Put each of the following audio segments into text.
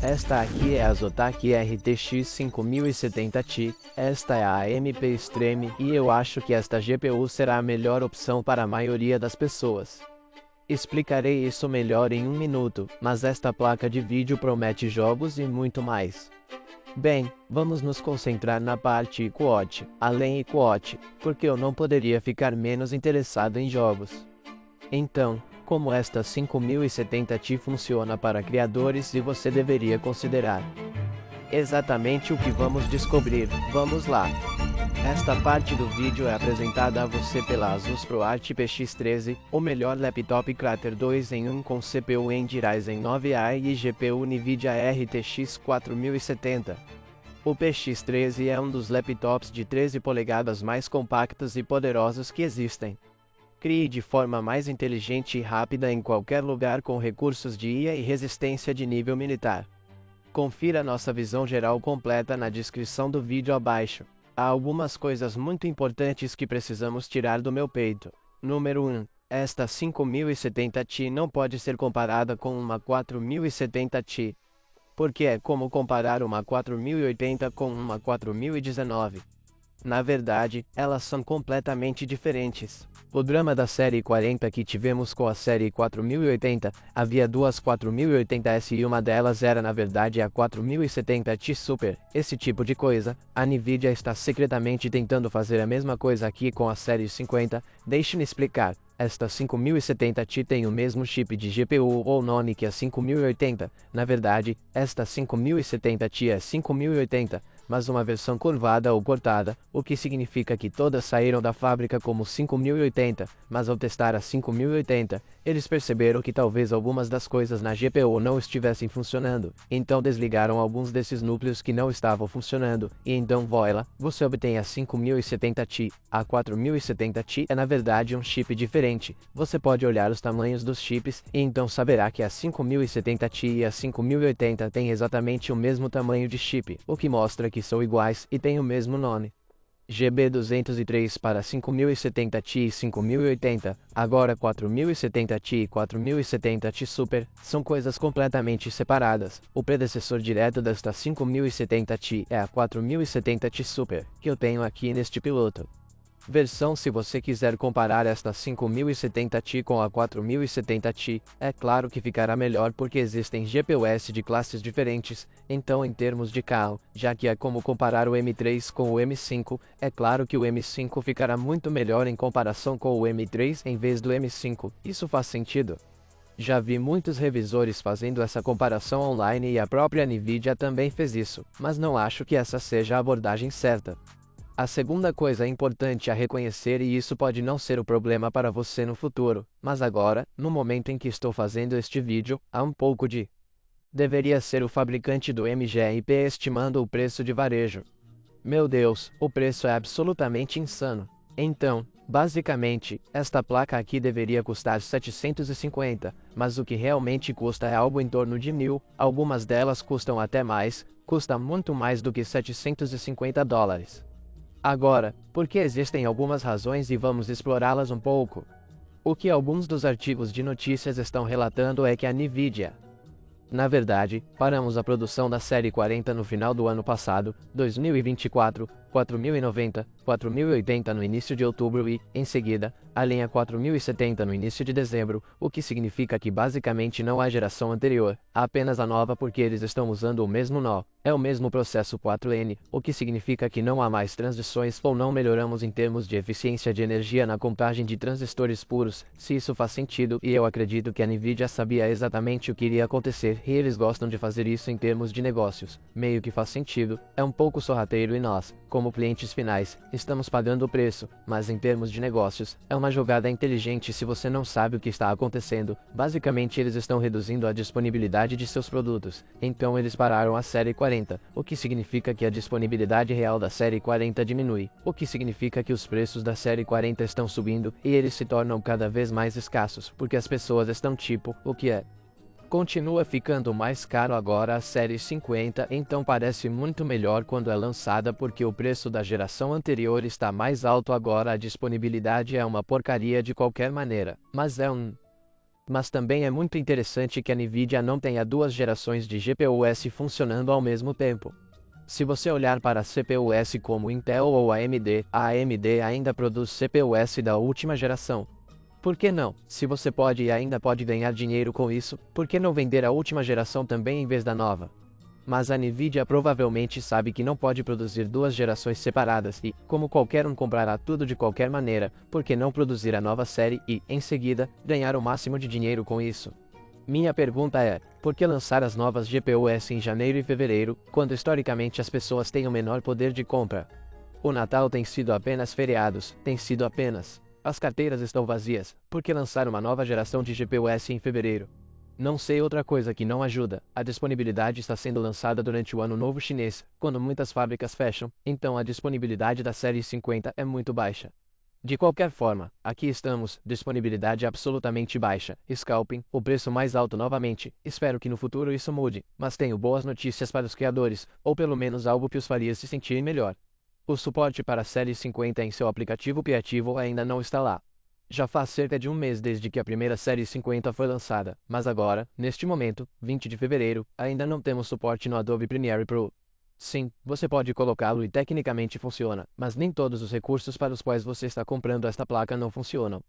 Esta aqui é a Zotac RTX 5070 Ti, esta é a AMP Extreme e eu acho que esta GPU será a melhor opção para a maioria das pessoas. Explicarei isso melhor em um minuto, mas esta placa de vídeo promete jogos e muito mais. Bem, vamos nos concentrar na parte quad, além quad, porque eu não poderia ficar menos interessado em jogos. Então, como esta 5070 Ti funciona para criadores e você deveria considerar exatamente o que vamos descobrir, vamos lá! Esta parte do vídeo é apresentada a você pela Asus ProArt PX13, o melhor laptop Crater 2 em 1 com CPU Ryzen 9A e GPU NVIDIA RTX 4070. O PX13 é um dos laptops de 13 polegadas mais compactos e poderosos que existem. Crie de forma mais inteligente e rápida em qualquer lugar com recursos de IA e resistência de nível militar. Confira nossa visão geral completa na descrição do vídeo abaixo. Há algumas coisas muito importantes que precisamos tirar do meu peito. Número 1. Esta 5070 Ti não pode ser comparada com uma 4070 Ti, porque é como comparar uma 4080 com uma 4019. Na verdade, elas são completamente diferentes. O drama da série 40 que tivemos com a série 4080, havia duas 4080S e uma delas era na verdade a 4070 Ti Super. Esse tipo de coisa, a Nvidia está secretamente tentando fazer a mesma coisa aqui com a série 50, deixe-me explicar. Esta 5070 Ti tem o mesmo chip de GPU ou nome que a 5080, na verdade, esta 5070 Ti é 5080, mas uma versão curvada ou cortada, o que significa que todas saíram da fábrica como 5080, mas ao testar a 5080, eles perceberam que talvez algumas das coisas na GPU não estivessem funcionando, então desligaram alguns desses núcleos que não estavam funcionando, e então voila, você obtém a 5070 Ti. A 4070 Ti é na verdade um chip diferente, você pode olhar os tamanhos dos chips, e então saberá que a 5070 Ti e a 5080 têm exatamente o mesmo tamanho de chip, o que mostra que são iguais e têm o mesmo nome. GB203 para 5070 Ti e 5080, agora 4070 Ti e 4070 Ti Super, são coisas completamente separadas. O predecessor direto desta 5070 Ti é a 4070 Ti Super, que eu tenho aqui neste piloto. Versão. Se você quiser comparar esta 5070 Ti com a 4070 Ti, é claro que ficará melhor porque existem GPUs de classes diferentes, então em termos de carro, já que é como comparar o M3 com o M5, é claro que o M5 ficará muito melhor em comparação com o M3 em vez do M5, isso faz sentido? Já vi muitos revisores fazendo essa comparação online e a própria Nvidia também fez isso, mas não acho que essa seja a abordagem certa. A segunda coisa importante a reconhecer, e isso pode não ser o problema para você no futuro, mas agora, no momento em que estou fazendo este vídeo, há um pouco de deveria ser o fabricante do MGIP estimando o preço de varejo. Meu Deus, o preço é absolutamente insano. Então, basicamente, esta placa aqui deveria custar 750, mas o que realmente custa é algo em torno de 1000, algumas delas custam até mais, custa muito mais do que $750. Agora, porque existem algumas razões e vamos explorá-las um pouco. O que alguns dos artigos de notícias estão relatando é que a Nvidia, na verdade, paramos a produção da série 40 no final do ano passado, 2024, 4090, 4080 no início de outubro e, em seguida, a linha 4070 no início de dezembro, o que significa que basicamente não há geração anterior, há apenas a nova porque eles estão usando o mesmo nó. É o mesmo processo 4N, o que significa que não há mais transições ou não melhoramos em termos de eficiência de energia na contagem de transistores puros, se isso faz sentido, e eu acredito que a Nvidia sabia exatamente o que iria acontecer e eles gostam de fazer isso em termos de negócios, meio que faz sentido, é um pouco sorrateiro e nós, como clientes finais, estamos pagando o preço, mas em termos de negócios, é uma jogada inteligente se você não sabe o que está acontecendo, basicamente eles estão reduzindo a disponibilidade de seus produtos, então eles pararam a série 40, o que significa que a disponibilidade real da série 40 diminui, o que significa que os preços da série 40 estão subindo e eles se tornam cada vez mais escassos, porque as pessoas estão tipo, o que é? Continua ficando mais caro agora a série 50, então parece muito melhor quando é lançada porque o preço da geração anterior está mais alto agora, a disponibilidade é uma porcaria de qualquer maneira, mas é um Mas também é muito interessante que a Nvidia não tenha duas gerações de GPUs funcionando ao mesmo tempo. Se você olhar para CPUs como Intel ou AMD, a AMD ainda produz CPUs da última geração. Por que não? Se você pode e ainda pode ganhar dinheiro com isso, por que não vender a última geração também em vez da nova? Mas a Nvidia provavelmente sabe que não pode produzir duas gerações separadas e, como qualquer um comprará tudo de qualquer maneira, por que não produzir a nova série e, em seguida, ganhar o máximo de dinheiro com isso? Minha pergunta é, por que lançar as novas GPUs em janeiro e fevereiro, quando historicamente as pessoas têm o menor poder de compra? O Natal tem sido apenas feriados, tem sido apenas. As carteiras estão vazias, por que lançar uma nova geração de GPUs em fevereiro? Não sei outra coisa que não ajuda, a disponibilidade está sendo lançada durante o Ano Novo Chinês, quando muitas fábricas fecham, então a disponibilidade da série 50 é muito baixa. De qualquer forma, aqui estamos, disponibilidade absolutamente baixa, scalping, o preço mais alto novamente, espero que no futuro isso mude, mas tenho boas notícias para os criadores, ou pelo menos algo que os faria se sentirem melhor. O suporte para a série 50 em seu aplicativo criativo ainda não está lá. Já faz cerca de um mês desde que a primeira série 50 foi lançada, mas agora, neste momento, 20 de fevereiro, ainda não temos suporte no Adobe Premiere Pro. Sim, você pode colocá-lo e tecnicamente funciona, mas nem todos os recursos para os quais você está comprando esta placa não funcionam.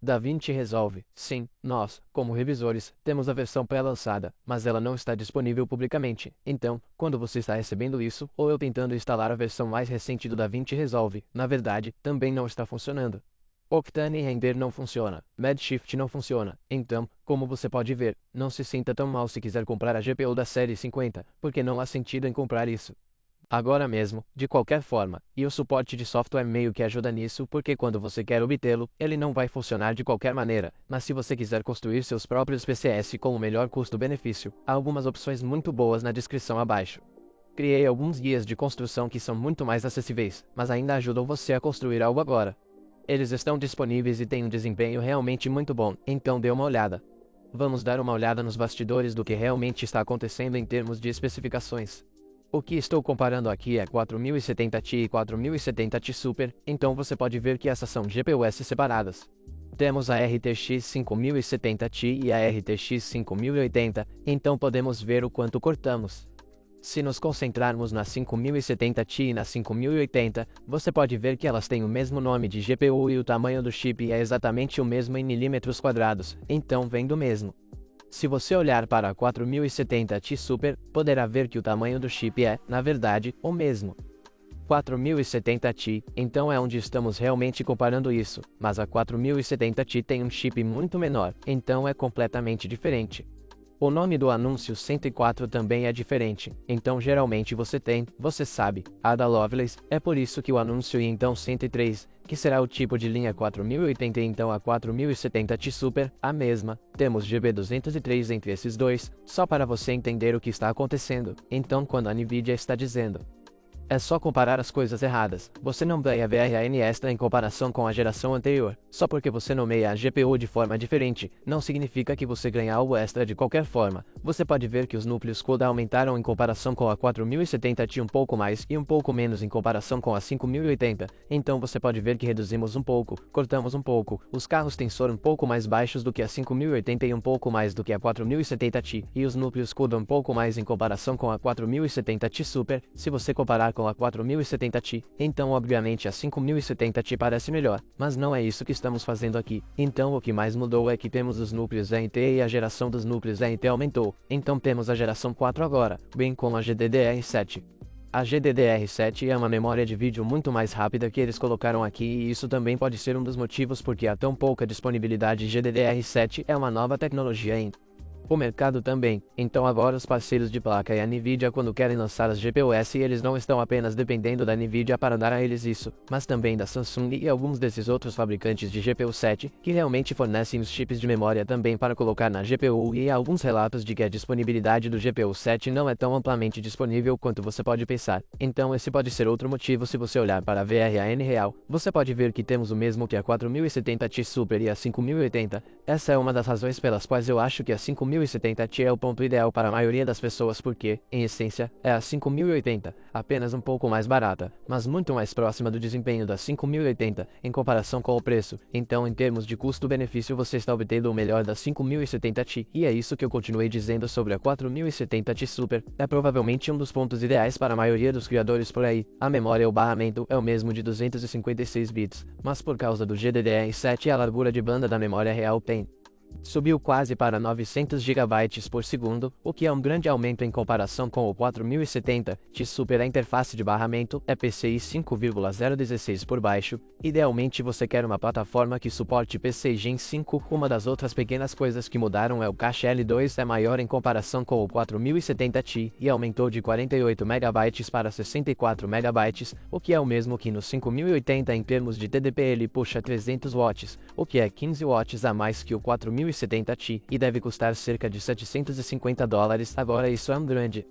DaVinci Resolve, sim, nós, como revisores, temos a versão pré-lançada, mas ela não está disponível publicamente. Então, quando você está recebendo isso, ou eu tentando instalar a versão mais recente do DaVinci Resolve, na verdade, também não está funcionando. Octane Render não funciona, Redshift não funciona, então, como você pode ver, não se sinta tão mal se quiser comprar a GPU da série 50, porque não há sentido em comprar isso agora mesmo, de qualquer forma, e o suporte de software meio que ajuda nisso porque quando você quer obtê-lo, ele não vai funcionar de qualquer maneira, mas se você quiser construir seus próprios PCS com o melhor custo-benefício, há algumas opções muito boas na descrição abaixo. Criei alguns guias de construção que são muito mais acessíveis, mas ainda ajudam você a construir algo agora. Eles estão disponíveis e têm um desempenho realmente muito bom, então dê uma olhada. Vamos dar uma olhada nos bastidores do que realmente está acontecendo em termos de especificações. O que estou comparando aqui é 4070 Ti e 4070 Ti Super, então você pode ver que essas são GPUs separadas. Temos a RTX 5070 Ti e a RTX 5080, então podemos ver o quanto cortamos. Se nos concentrarmos na 5070 Ti e na 5080, você pode ver que elas têm o mesmo nome de GPU e o tamanho do chip é exatamente o mesmo em milímetros quadrados, então vem do mesmo. Se você olhar para a 4070 Ti Super, poderá ver que o tamanho do chip é, na verdade, o mesmo. 4070 Ti, então é onde estamos realmente comparando isso, mas a 4070 Ti tem um chip muito menor, então é completamente diferente. O nome do anúncio 104 também é diferente, então geralmente você sabe, Ada Lovelace, é por isso que o anúncio e então 103, que será o tipo de linha 4080 e então a 4070 Ti Super, a mesma, temos GB203 entre esses dois, só para você entender o que está acontecendo, então quando a Nvidia está dizendo é só comparar as coisas erradas. Você não ganha VRAM extra em comparação com a geração anterior. Só porque você nomeia a GPU de forma diferente, não significa que você ganha algo extra de qualquer forma. Você pode ver que os núcleos CUDA aumentaram em comparação com a 4070 Ti um pouco mais e um pouco menos em comparação com a 5080. Então você pode ver que reduzimos um pouco, cortamos um pouco. Os carros tensor um pouco mais baixos do que a 5080 e um pouco mais do que a 4070 Ti. E os núcleos CUDA um pouco mais em comparação com a 4070 Ti Super. Se você comparar com a 4070 Ti, então obviamente a 5070 Ti parece melhor, mas não é isso que estamos fazendo aqui. Então o que mais mudou é que temos os núcleos AMD e a geração dos núcleos AMD aumentou, então temos a geração 4 agora, bem como a GDDR7. A GDDR7 é uma memória de vídeo muito mais rápida que eles colocaram aqui e isso também pode ser um dos motivos porque há tão pouca disponibilidade. GDDR7 é uma nova tecnologia em o mercado também, então agora os parceiros de placa e a Nvidia quando querem lançar as GPUs eles não estão apenas dependendo da Nvidia para dar a eles isso, mas também da Samsung e alguns desses outros fabricantes de GPU 7, que realmente fornecem os chips de memória também para colocar na GPU e há alguns relatos de que a disponibilidade do GPU 7 não é tão amplamente disponível quanto você pode pensar, então esse pode ser outro motivo. Se você olhar para a VRAM real, você pode ver que temos o mesmo que a 4070 Ti Super e a 5080, essa é uma das razões pelas quais eu acho que a 5080 5070 Ti é o ponto ideal para a maioria das pessoas porque, em essência, é a 5080, apenas um pouco mais barata, mas muito mais próxima do desempenho da 5080 em comparação com o preço. Então, em termos de custo-benefício, você está obtendo o melhor da 5070 Ti, e é isso que eu continuei dizendo sobre a 4070 Ti Super. É provavelmente um dos pontos ideais para a maioria dos criadores por aí. A memória e o barramento é o mesmo de 256 bits, mas por causa do GDDR7 a largura de banda da memória real subiu quase para 900 GB por segundo, o que é um grande aumento em comparação com o 4070 Ti Super. A interface de barramento é PCI 5.016 por baixo. Idealmente você quer uma plataforma que suporte PCI Gen 5. Uma das outras pequenas coisas que mudaram é o cache L2 é maior em comparação com o 4070 Ti e aumentou de 48 MB para 64 MB, o que é o mesmo que no 5080. Em termos de TDP ele puxa 300 watts, o que é 15 watts a mais que o 4070 Ti, e deve custar cerca de $750. Agora isso é um grande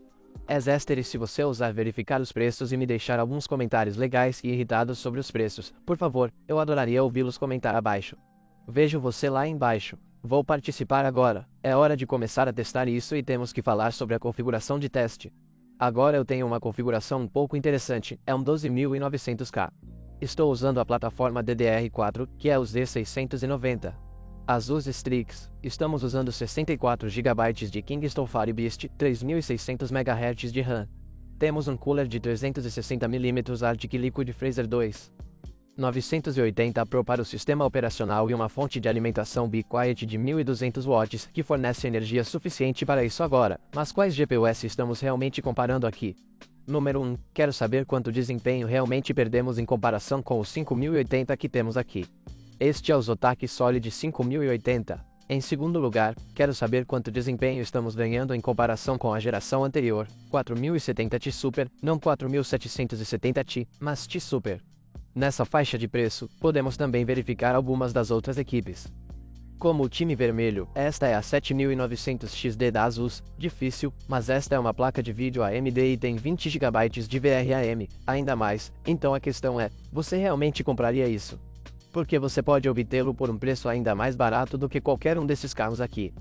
extra se você ousar verificar os preços e me deixar alguns comentários legais e irritados sobre os preços. Por favor, eu adoraria ouvi-los comentar abaixo. Vejo você lá embaixo. Vou participar agora. É hora de começar a testar isso e temos que falar sobre a configuração de teste. Agora eu tenho uma configuração um pouco interessante, é um 12900K. Estou usando a plataforma DDR4, que é o Z690. Asus Strix, estamos usando 64 GB de Kingston Fire Beast, 3600 MHz de RAM. Temos um cooler de 360mm Arctic Liquid Freezer 2. 980 Pro para o sistema operacional e uma fonte de alimentação Be Quiet de 1200 watts, que fornece energia suficiente para isso agora. Mas quais GPUs estamos realmente comparando aqui? Número 1, quero saber quanto desempenho realmente perdemos em comparação com o 5080 que temos aqui. Este é o Zotac Solid 5080. Em segundo lugar, quero saber quanto desempenho estamos ganhando em comparação com a geração anterior, 4070 Ti Super, não 4770 Ti, mas Ti Super. Nessa faixa de preço, podemos também verificar algumas das outras equipes. Como o time vermelho, esta é a 7900 XD da Asus, difícil, mas esta é uma placa de vídeo AMD e tem 20 GB de VRAM, ainda mais. Então a questão é, você realmente compraria isso? Porque você pode obtê-lo por um preço ainda mais barato do que qualquer um desses carros aqui.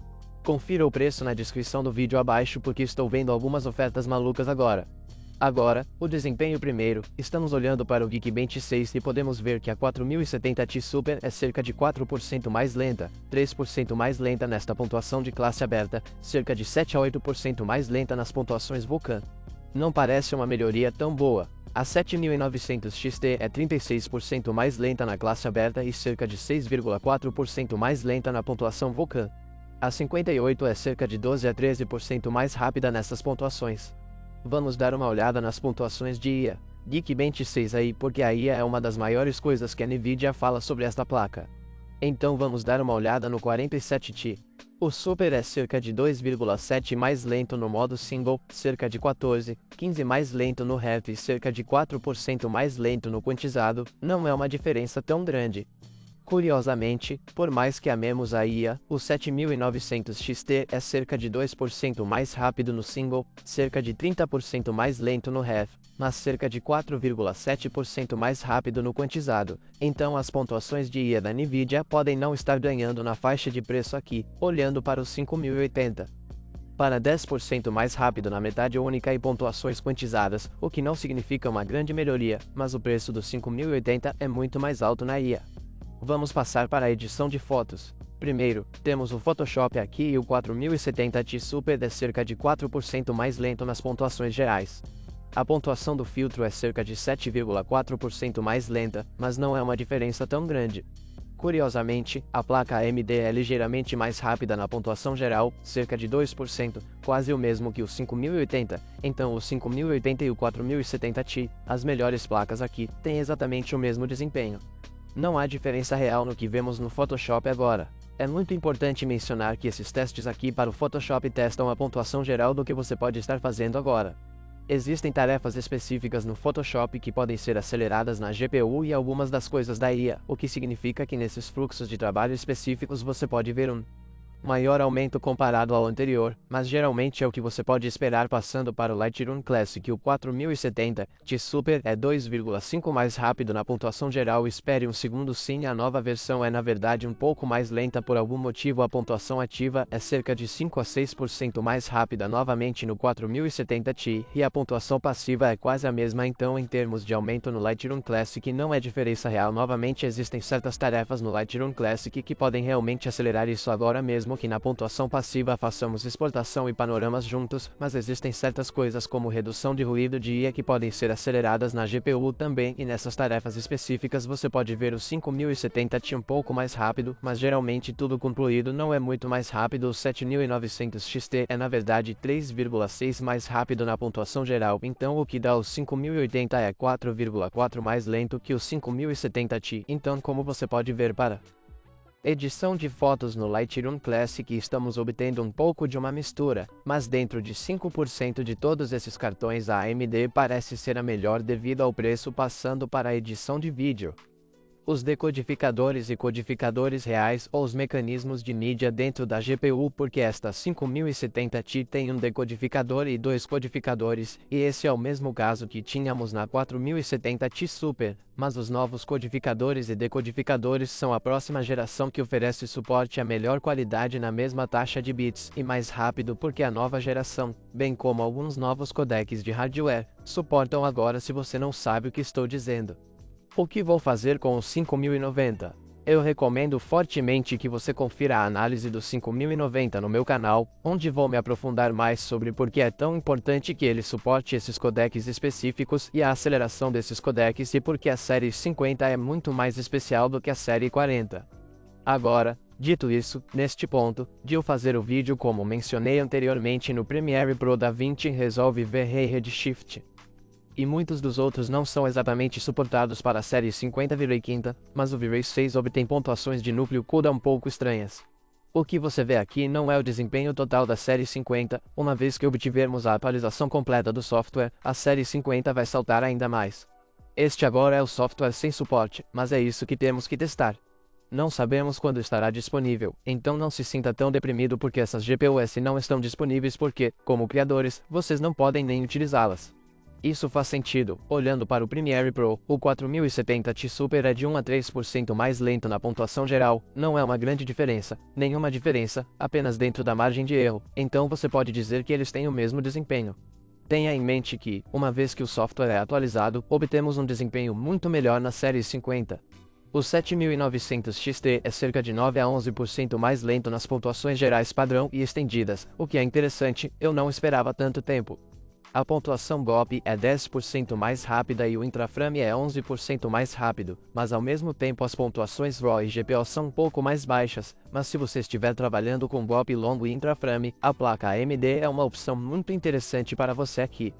Confira o preço na descrição do vídeo abaixo porque estou vendo algumas ofertas malucas agora. Agora, o desempenho primeiro, estamos olhando para o Geekbench 6 e podemos ver que a 4070 Ti Super é cerca de 4% mais lenta, 3% mais lenta nesta pontuação de classe aberta, cerca de 7 a 8% mais lenta nas pontuações Vulkan. Não parece uma melhoria tão boa. A 7900 XT é 36% mais lenta na classe aberta e cerca de 6,4% mais lenta na pontuação Vulkan. A 58 é cerca de 12 a 13% mais rápida nessas pontuações. Vamos dar uma olhada nas pontuações de IA. Geekbench 6 aí porque a IA é uma das maiores coisas que a Nvidia fala sobre esta placa. Então vamos dar uma olhada no 47 Ti. O Super é cerca de 2,7 mais lento no modo single, cerca de 15 mais lento no heavy e cerca de 4% mais lento no quantizado. Não é uma diferença tão grande. Curiosamente, por mais que amemos a IA, o 7900 XT é cerca de 2% mais rápido no single, cerca de 30% mais lento no heavy, mas cerca de 4,7% mais rápido no quantizado. Então as pontuações de IA da Nvidia podem não estar ganhando na faixa de preço aqui, olhando para o 5080. Para 10% mais rápido na metade única e pontuações quantizadas, o que não significa uma grande melhoria, mas o preço do 5080 é muito mais alto na IA. Vamos passar para a edição de fotos. Primeiro, temos o Photoshop aqui e o 4070 Ti Super é cerca de 4% mais lento nas pontuações gerais. A pontuação do filtro é cerca de 7,4% mais lenta, mas não é uma diferença tão grande. Curiosamente, a placa AMD é ligeiramente mais rápida na pontuação geral, cerca de 2%, quase o mesmo que o 5080, então o 5080 e o 4070 Ti, as melhores placas aqui, têm exatamente o mesmo desempenho. Não há diferença real no que vemos no Photoshop agora. É muito importante mencionar que esses testes aqui para o Photoshop testam a pontuação geral do que você pode estar fazendo agora. Existem tarefas específicas no Photoshop que podem ser aceleradas na GPU e algumas das coisas da IA, o que significa que nesses fluxos de trabalho específicos você pode ver um maior aumento comparado ao anterior, mas geralmente é o que você pode esperar passando para o Lightroom Classic. O 4070 Ti Super é 2,5 mais rápido na pontuação geral. Espere um segundo, sim, a nova versão é na verdade um pouco mais lenta por algum motivo. A pontuação ativa é cerca de 5 a 6% mais rápida novamente no 4070 Ti, e a pontuação passiva é quase a mesma. Então, em termos de aumento no Lightroom Classic, não é diferença real. Novamente, existem certas tarefas no Lightroom Classic que podem realmente acelerar isso agora, mesmo que na pontuação passiva façamos exportação e panoramas juntos, mas existem certas coisas como redução de ruído de IA que podem ser aceleradas na GPU também, e nessas tarefas específicas você pode ver o 5070 Ti um pouco mais rápido, mas geralmente tudo concluído não é muito mais rápido. O 7900 XT é na verdade 3,6 mais rápido na pontuação geral, então o que dá o 5080 é 4,4 mais lento que o 5070 Ti. Então, como você pode ver, para edição de fotos no Lightroom Classic estamos obtendo um pouco de uma mistura, mas dentro de 5% de todos esses cartões a AMD parece ser a melhor devido ao preço. Passando para a edição de vídeo, os decodificadores e codificadores reais ou os mecanismos de mídia dentro da GPU, porque esta 5070 Ti tem um decodificador e dois codificadores, e esse é o mesmo caso que tínhamos na 4070 Ti Super, mas os novos codificadores e decodificadores são a próxima geração que oferece suporte a melhor qualidade na mesma taxa de bits e mais rápido, porque a nova geração, bem como alguns novos codecs de hardware, suportam agora. Se você não sabe o que estou dizendo, o que vou fazer com o 5090? Eu recomendo fortemente que você confira a análise do 5090 no meu canal, onde vou me aprofundar mais sobre por que é tão importante que ele suporte esses codecs específicos e a aceleração desses codecs, e porque a série 50 é muito mais especial do que a série 40. Agora, dito isso, neste ponto, de eu fazer o vídeo como mencionei anteriormente no Premiere Pro DaVinci Resolve V-Ray Redshift, e muitos dos outros não são exatamente suportados para a série 50,5, mas o V-Ray 6 obtém pontuações de núcleo CUDA um pouco estranhas. O que você vê aqui não é o desempenho total da série 50, uma vez que obtivermos a atualização completa do software, a série 50 vai saltar ainda mais. Este agora é o software sem suporte, mas é isso que temos que testar. Não sabemos quando estará disponível, então não se sinta tão deprimido porque essas GPUs não estão disponíveis, porque, como criadores, vocês não podem nem utilizá-las. Isso faz sentido. Olhando para o Premiere Pro, o 4070 Ti Super é de 1 a 3% mais lento na pontuação geral. Não é uma grande diferença, nenhuma diferença, apenas dentro da margem de erro, então você pode dizer que eles têm o mesmo desempenho. Tenha em mente que, uma vez que o software é atualizado, obtemos um desempenho muito melhor na série 50. O 7900 XT é cerca de 9 a 11% mais lento nas pontuações gerais padrão e estendidas, o que é interessante. Eu não esperava tanto tempo. A pontuação GOP é 10% mais rápida e o intraframe é 11% mais rápido, mas ao mesmo tempo as pontuações RAW e GPO são um pouco mais baixas, mas se você estiver trabalhando com GOP longo e intraframe, a placa AMD é uma opção muito interessante para você aqui.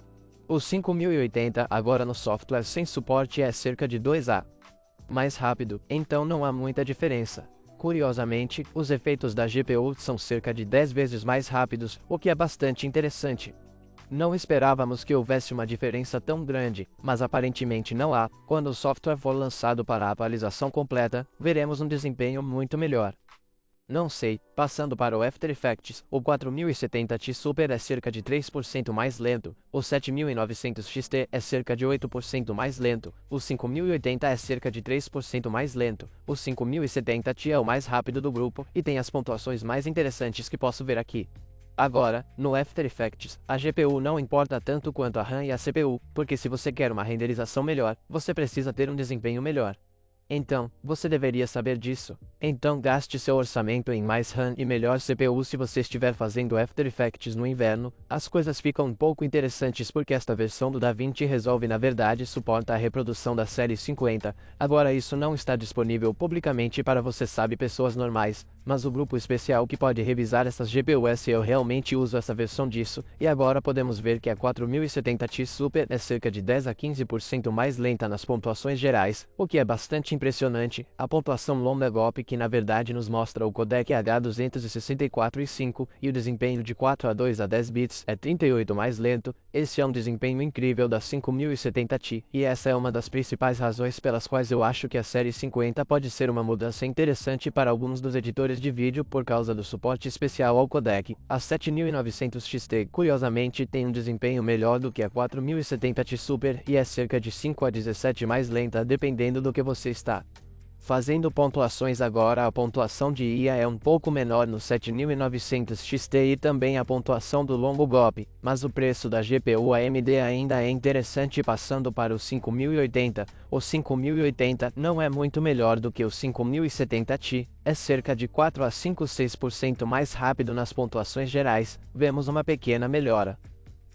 O 5080 agora no software sem suporte é cerca de 2A mais rápido, então não há muita diferença. Curiosamente, os efeitos da GPU são cerca de 10 vezes mais rápidos, o que é bastante interessante. Não esperávamos que houvesse uma diferença tão grande, mas aparentemente não há. Quando o software for lançado para a atualização completa, veremos um desempenho muito melhor. Não sei, passando para o After Effects, o 4070 Ti Super é cerca de 3% mais lento, o 7900 XT é cerca de 8% mais lento, o 5080 é cerca de 3% mais lento, o 5070 Ti é o mais rápido do grupo e tem as pontuações mais interessantes que posso ver aqui. Agora, no After Effects, a GPU não importa tanto quanto a RAM e a CPU, porque se você quer uma renderização melhor, você precisa ter um desempenho melhor. Então, você deveria saber disso. Então gaste seu orçamento em mais RAM e melhor CPU. Se você estiver fazendo After Effects no inverno, as coisas ficam um pouco interessantes porque esta versão do DaVinci Resolve na verdade suporta a reprodução da série 50. Agora isso não está disponível publicamente para você sabe pessoas normais, mas o grupo especial que pode revisar essas GPUs. Eu realmente uso essa versão disso, e agora podemos ver que a 4070 Ti Super é cerca de 10 a 15% mais lenta nas pontuações gerais, o que é bastante impressionante. A pontuação longa GOP que na verdade nos mostra o codec H264 e o desempenho de 4 a 2 a 10 bits é 38 mais lento. Esse é um desempenho incrível da 5070 Ti, e essa é uma das principais razões pelas quais eu acho que a série 50 pode ser uma mudança interessante para alguns dos editores gravações de vídeo por causa do suporte especial ao codec. A 7900 XT curiosamente tem um desempenho melhor do que a 4070 Super e é cerca de 5 a 17 mais lenta dependendo do que você está fazendo pontuações. Agora a pontuação de IA é um pouco menor no 7900 XT e também a pontuação do longo golpe, mas o preço da GPU AMD ainda é interessante passando para o 5080. O 5080 não é muito melhor do que o 5070 Ti, é cerca de 4 a 6% mais rápido nas pontuações gerais, vemos uma pequena melhora.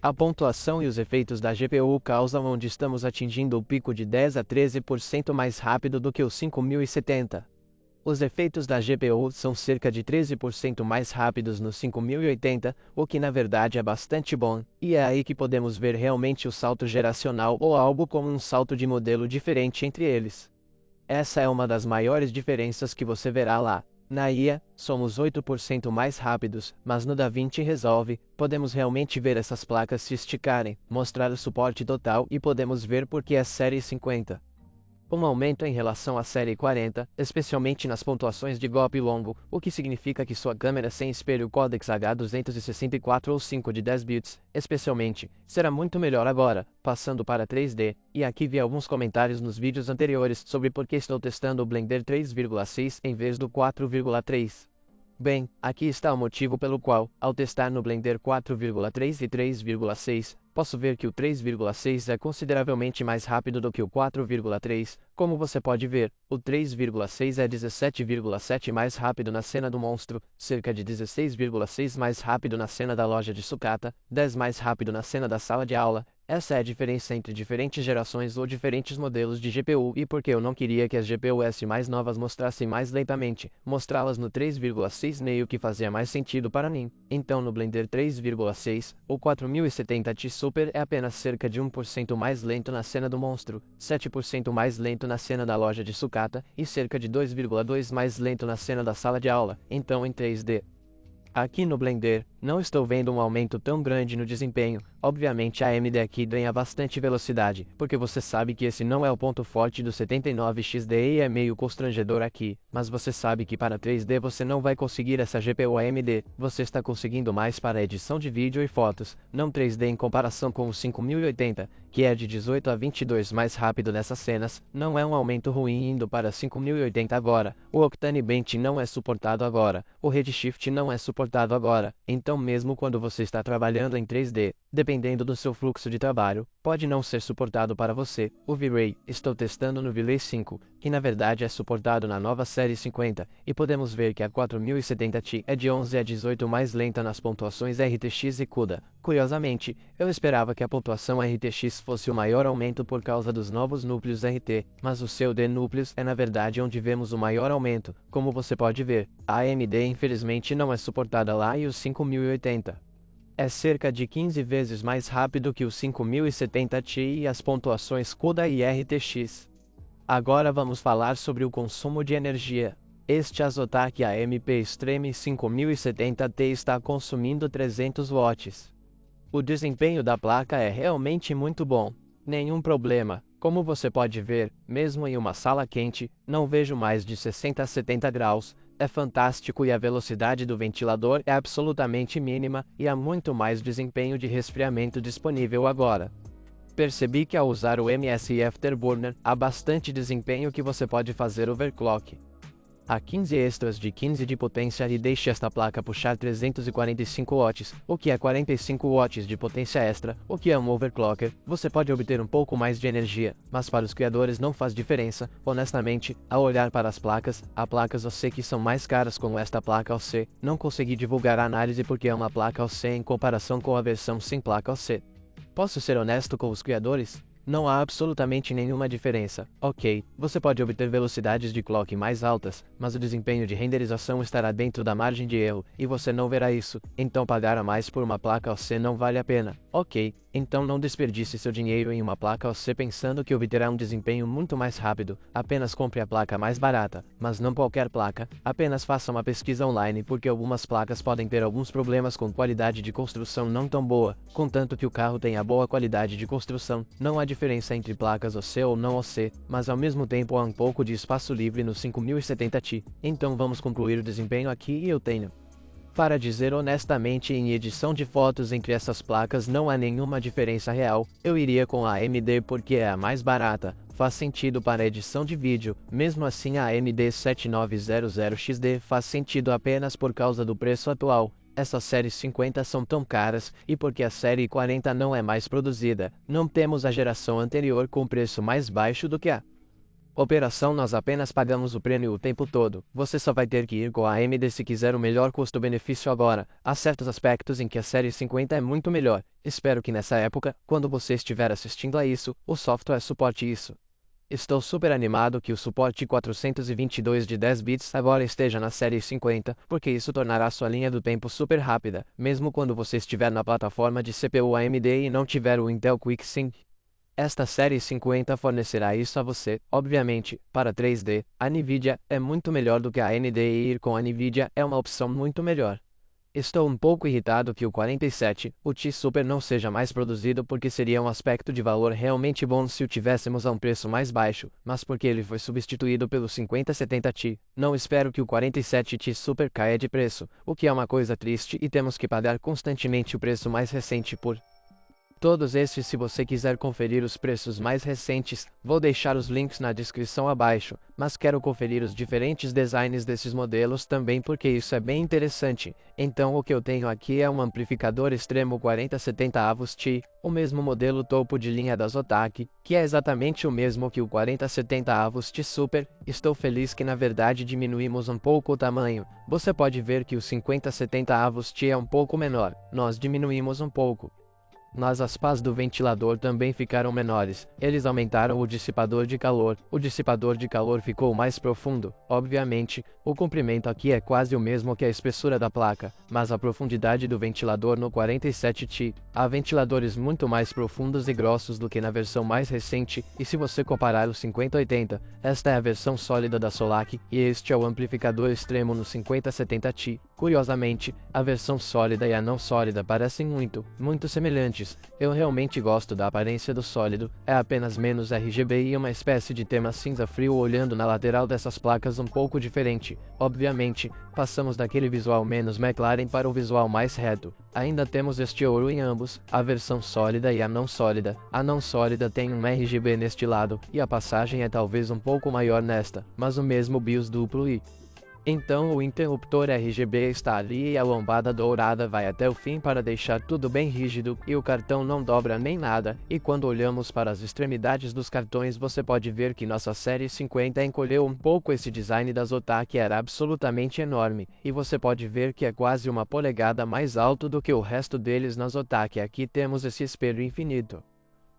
A pontuação e os efeitos da GPU causam onde estamos atingindo o pico de 10 a 13% mais rápido do que o 5070. Os efeitos da GPU são cerca de 13% mais rápidos no 5080, o que na verdade é bastante bom, e é aí que podemos ver realmente o salto geracional ou algo como um salto de modelo diferente entre eles. Essa é uma das maiores diferenças que você verá lá. Na IA, somos 8% mais rápidos, mas no DaVinci Resolve, podemos realmente ver essas placas se esticarem, mostrar o suporte total e podemos ver porque é série 50. Um aumento em relação à série 40, especialmente nas pontuações de golpe longo, o que significa que sua câmera sem espelho Codex H264 ou 5 de 10 bits, especialmente, será muito melhor agora, passando para 3D, e aqui vi alguns comentários nos vídeos anteriores sobre por que estou testando o Blender 3,6 em vez do 4,3. Bem, aqui está o motivo pelo qual, ao testar no Blender 4,3 e 3,6, posso ver que o 3,6 é consideravelmente mais rápido do que o 4,3. Como você pode ver, o 3,6 é 17,7 mais rápido na cena do monstro, cerca de 16,6 mais rápido na cena da loja de sucata, 10 mais rápido na cena da sala de aula. Essa é a diferença entre diferentes gerações ou diferentes modelos de GPU e porque eu não queria que as GPUs mais novas mostrassem mais lentamente, mostrá-las no 3,6 meio que fazia mais sentido para mim. Então no Blender 3,6, o 4070 Ti Super é apenas cerca de 1% mais lento na cena do monstro, 7% mais lento na cena da loja de sucata e cerca de 2,2 mais lento na cena da sala de aula, então em 3D. Aqui no Blender, não estou vendo um aumento tão grande no desempenho. Obviamente a AMD aqui ganha bastante velocidade, porque você sabe que esse não é o ponto forte do 79XD e é meio constrangedor aqui, mas você sabe que para 3D você não vai conseguir essa GPU AMD, você está conseguindo mais para edição de vídeo e fotos, não 3D em comparação com o 5080, que é de 18 a 22 mais rápido nessas cenas, não é um aumento ruim indo para 5080 agora, o Octane Bench não é suportado agora, o Redshift não é suportado agora, então mesmo quando você está trabalhando em 3D, dependendo do seu fluxo de trabalho, pode não ser suportado para você. O V-Ray, estou testando no V-Ray 5, que na verdade é suportado na nova série 50, e podemos ver que a 4070 Ti é de 11 a 18 mais lenta nas pontuações RTX e CUDA. Curiosamente, eu esperava que a pontuação RTX fosse o maior aumento por causa dos novos núcleos RT, mas o CUD núcleos é na verdade onde vemos o maior aumento, como você pode ver. A AMD infelizmente não é suportada lá e o 5080 é cerca de 15 vezes mais rápido que o 5070 Ti e as pontuações CUDA e RTX. Agora vamos falar sobre o consumo de energia. Este Azotac AMP Extreme 5070T está consumindo 300 watts. O desempenho da placa é realmente muito bom. Nenhum problema. Como você pode ver, mesmo em uma sala quente, não vejo mais de 60 a 70 graus. É fantástico e a velocidade do ventilador é absolutamente mínima e há muito mais desempenho de resfriamento disponível agora. Percebi que ao usar o MSI Afterburner, há bastante desempenho que você pode fazer overclock. Há 15 extras de 15 de potência e deixe esta placa puxar 345 watts, o que é 45 watts de potência extra, o que é um overclocker. Você pode obter um pouco mais de energia, mas para os criadores não faz diferença. Honestamente, ao olhar para as placas, há placas OC que são mais caras como esta placa OC. Não consegui divulgar a análise porque é uma placa OC em comparação com a versão sem placa OC. Posso ser honesto com os criadores? Não há absolutamente nenhuma diferença. Ok, você pode obter velocidades de clock mais altas, mas o desempenho de renderização estará dentro da margem de erro, e você não verá isso, então pagar a mais por uma placa OC não vale a pena. Ok, Então não desperdice seu dinheiro em uma placa OC pensando que obterá um desempenho muito mais rápido. Apenas compre a placa mais barata, mas não qualquer placa. Apenas faça uma pesquisa online porque algumas placas podem ter alguns problemas com qualidade de construção não tão boa. Contanto que o carro tenha boa qualidade de construção, não há diferença entre placas OC ou não OC, mas ao mesmo tempo há um pouco de espaço livre no 5070 Ti. Então vamos concluir o desempenho aqui e eu tenho. Para dizer honestamente, em edição de fotos entre essas placas não há nenhuma diferença real. Eu iria com a AMD porque é a mais barata. Faz sentido para edição de vídeo. Mesmo assim, a AMD 7900XD faz sentido apenas por causa do preço atual. Essas séries 50 são tão caras, e porque a série 40 não é mais produzida, não temos a geração anterior com preço mais baixo do que a operação. Nós apenas pagamos o prêmio o tempo todo. Você só vai ter que ir com a AMD se quiser o melhor custo-benefício agora. Há certos aspectos em que a série 50 é muito melhor. Espero que nessa época, quando você estiver assistindo a isso, o software suporte isso. Estou super animado que o suporte 422 de 10 bits agora esteja na série 50, porque isso tornará sua linha do tempo super rápida, mesmo quando você estiver na plataforma de CPU AMD e não tiver o Intel QuickSync. Esta série 50 fornecerá isso a você. Obviamente, para 3D, a Nvidia é muito melhor do que a AMD e ir com a Nvidia é uma opção muito melhor. Estou um pouco irritado que o 47, o Ti Super não seja mais produzido porque seria um aspecto de valor realmente bom se o tivéssemos a um preço mais baixo, mas porque ele foi substituído pelo 5070 Ti. Não espero que o 47 Ti Super caia de preço, o que é uma coisa triste e temos que pagar constantemente o preço mais recente por todos estes. Se você quiser conferir os preços mais recentes, vou deixar os links na descrição abaixo, mas quero conferir os diferentes designs desses modelos também porque isso é bem interessante. Então o que eu tenho aqui é um amplificador extremo 4070 AVUS Ti, o mesmo modelo topo de linha da Zotac, que é exatamente o mesmo que o 4070 AVUS Ti Super. Estou feliz que na verdade diminuímos um pouco o tamanho. Você pode ver que o 5070 AVUS Ti é um pouco menor, nós diminuímos um pouco. Mas as pás do ventilador também ficaram menores. Eles aumentaram o dissipador de calor. O dissipador de calor ficou mais profundo. Obviamente, o comprimento aqui é quase o mesmo que a espessura da placa, mas a profundidade do ventilador no 47 Ti. Há ventiladores muito mais profundos e grossos do que na versão mais recente, e se você comparar o 5080, esta é a versão sólida da Solac, e este é o amplificador extremo no 5070 Ti. Curiosamente, a versão sólida e a não sólida parecem muito semelhantes. Eu realmente gosto da aparência do sólido, é apenas menos RGB e uma espécie de tema cinza frio olhando na lateral dessas placas um pouco diferente. Obviamente, passamos daquele visual menos McLaren para o visual mais reto. Ainda temos este ouro em ambos, a versão sólida e a não sólida. A não sólida tem um RGB neste lado, e a passagem é talvez um pouco maior nesta, mas o mesmo BIOS duplo e então o interruptor RGB está ali e a lombada dourada vai até o fim para deixar tudo bem rígido e o cartão não dobra nem nada, e quando olhamos para as extremidades dos cartões você pode ver que nossa série 50 encolheu um pouco. Esse design da Zotac era absolutamente enorme, e você pode ver que é quase uma polegada mais alto do que o resto deles na Zotac. Aqui temos esse espelho infinito.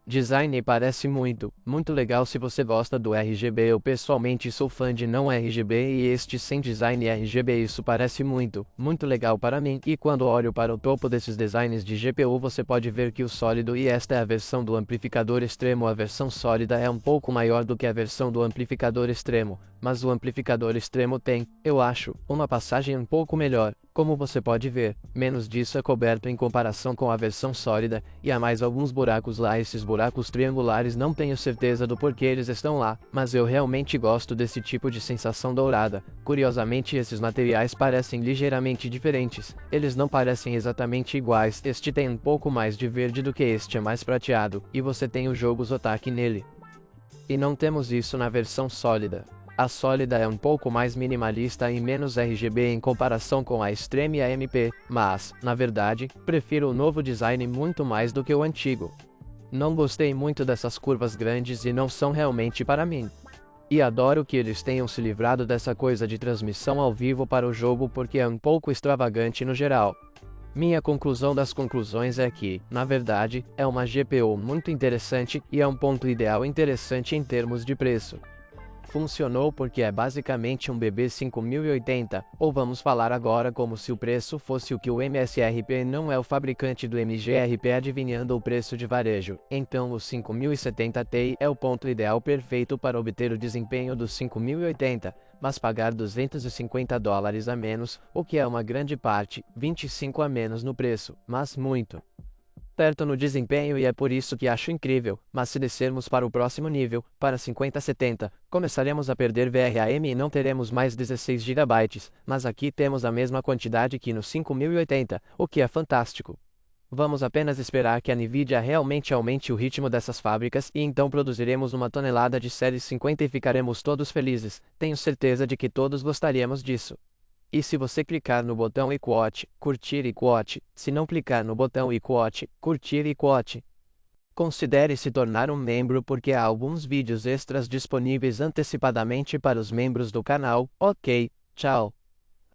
Design parece muito legal se você gosta do RGB. Eu pessoalmente sou fã de não RGB e este sem design RGB isso parece muito legal para mim. E quando olho para o topo desses designs de GPU você pode ver que o sólido, e esta é a versão do amplificador extremo, a versão sólida é um pouco maior do que a versão do amplificador extremo, mas o amplificador extremo tem, eu acho, uma passagem um pouco melhor. Como você pode ver, menos disso é coberto em comparação com a versão sólida, e há mais alguns buracos lá. Esses buracos triangulares não tenho certeza do porquê eles estão lá, mas eu realmente gosto desse tipo de sensação dourada. Curiosamente esses materiais parecem ligeiramente diferentes, eles não parecem exatamente iguais. Este tem um pouco mais de verde do que este é mais prateado, e você tem o jogo Zotac nele. E não temos isso na versão sólida. A sólida é um pouco mais minimalista e menos RGB em comparação com a Extreme e a MP, mas, na verdade, prefiro o novo design muito mais do que o antigo. Não gostei muito dessas curvas grandes e não são realmente para mim. E adoro que eles tenham se livrado dessa coisa de transmissão ao vivo para o jogo porque é um pouco extravagante no geral. Minha conclusão das conclusões é que, na verdade, é uma GPU muito interessante e é um ponto ideal interessante em termos de preço. Funcionou porque é basicamente um BB 5080, ou vamos falar agora como se o preço fosse o que o MSRP não é o fabricante do MGRP adivinhando o preço de varejo. Então o 5070 Ti é o ponto ideal perfeito para obter o desempenho do 5080, mas pagar $250 a menos, o que é uma grande parte, 25 a menos no preço, mas muito perto no desempenho e é por isso que acho incrível, mas se descermos para o próximo nível, para 5070, começaremos a perder VRAM e não teremos mais 16 GB, mas aqui temos a mesma quantidade que no 5080, o que é fantástico. Vamos apenas esperar que a Nvidia realmente aumente o ritmo dessas fábricas e então produziremos uma tonelada de série 50 e ficaremos todos felizes, tenho certeza de que todos gostaríamos disso. E se você clicar no botão e quote, curtir e quote, se não clicar no botão e quote, curtir e quote. Considere se tornar um membro porque há alguns vídeos extras disponíveis antecipadamente para os membros do canal. Ok, tchau.